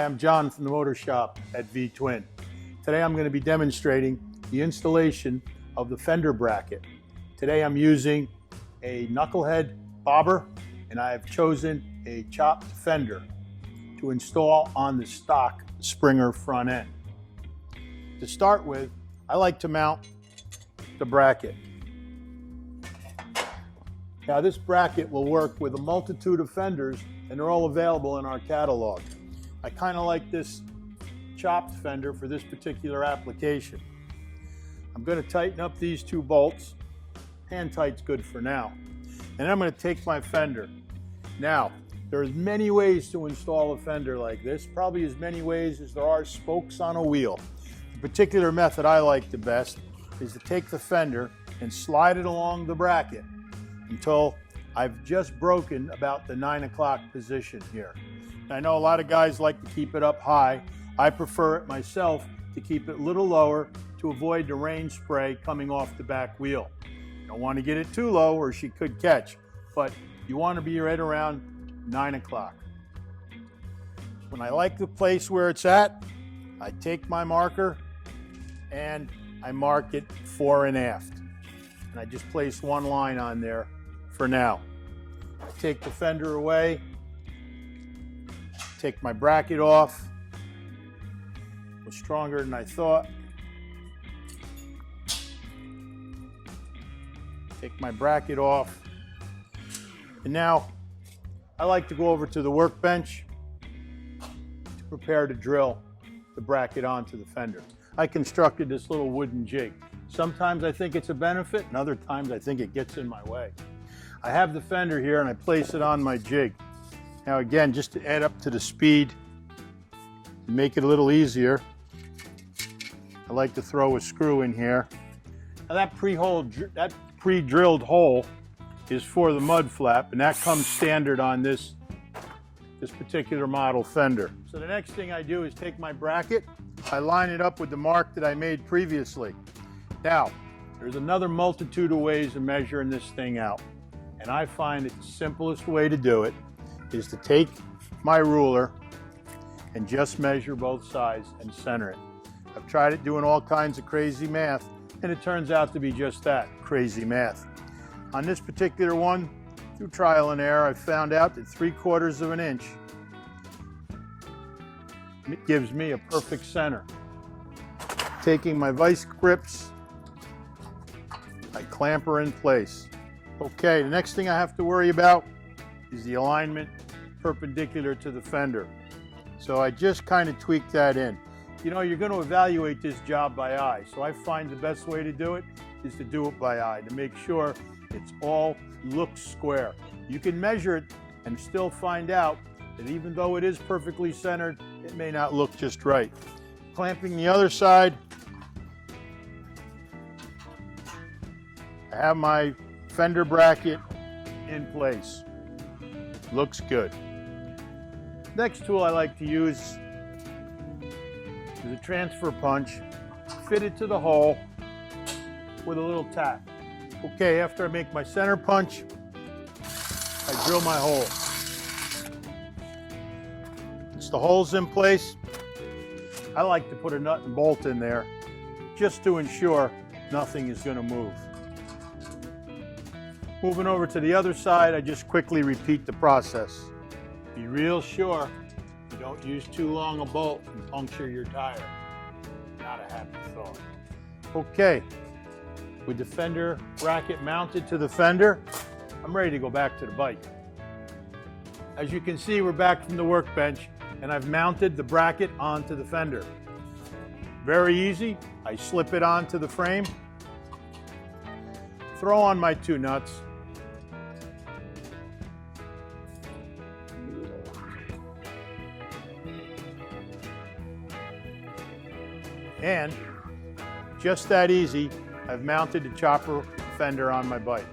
Hi, I'm John from the Motor Shop at V-Twin. Today I'm going to be demonstrating the installation of the fender bracket. Today I'm using a knucklehead bobber and I've chosen a chopped fender to install on the stock Springer front end. To start with, I like to mount the bracket. Now this bracket will work with a multitude of fenders and they're all available in our catalog. I kind of like this chopped fender for this particular application. I'm going to tighten up these two bolts. Hand tight's good for now. And I'm going to take my fender. Now, there's many ways to install a fender like this, probably as many ways as there are spokes on a wheel. The particular method I like the best is to take the fender and slide it along the bracket until I've just broken about the 9 o'clock position here. I know a lot of guys like to keep it up high. I prefer it myself to keep it a little lower to avoid the rain spray coming off the back wheel. You don't want to get it too low or she could catch, but you want to be right around 9 o'clock. When I like the place where it's at, I take my marker and I mark it fore and aft. And I just place one line on there for now. I take the fender away, take my bracket off. It was stronger than I thought. Take my bracket off. And now I like to go over to the workbench to prepare to drill the bracket onto the fender. I constructed this little wooden jig. Sometimes I think it's a benefit and other times I think it gets in my way. I have the fender here and I place it on my jig. Now again, just to add up to the speed, make it a little easier, I like to throw a screw in here. Now that pre-drilled hole is for the mud flap, and that comes standard on this particular model fender. So the next thing I do is take my bracket, I line it up with the mark that I made previously. Now, there's another multitude of ways of measuring this thing out, and I find that the simplest way to do it is to take my ruler and just measure both sides and center it. I've tried it doing all kinds of crazy math, and it turns out to be just that, crazy math. On this particular one, through trial and error, I found out that 3/4 of an inch it gives me a perfect center. Taking my vice grips, I clamp her in place. Okay, the next thing I have to worry about is the alignment perpendicular to the fender. So I just kind of tweak that in. You know, you're going to evaluate this job by eye, so I find the best way to do it is to do it by eye, to make sure it's all looks square. You can measure it and still find out that even though it is perfectly centered, it may not look just right. Clamping the other side, I have my fender bracket in place. Looks good. Next tool I like to use is a transfer punch. Fit it to the hole with a little tack. Okay, after I make my center punch, I drill my hole. Once the hole's in place, I like to put a nut and bolt in there just to ensure nothing is going to move. Moving over to the other side, I just quickly repeat the process. Be real sure you don't use too long a bolt and puncture your tire. Not a happy thought. Okay, with the fender bracket mounted to the fender, I'm ready to go back to the bike. As you can see, we're back from the workbench and I've mounted the bracket onto the fender. Very easy. I slip it onto the frame, throw on my 2 nuts, and just that easy, I've mounted the chopper fender on my bike.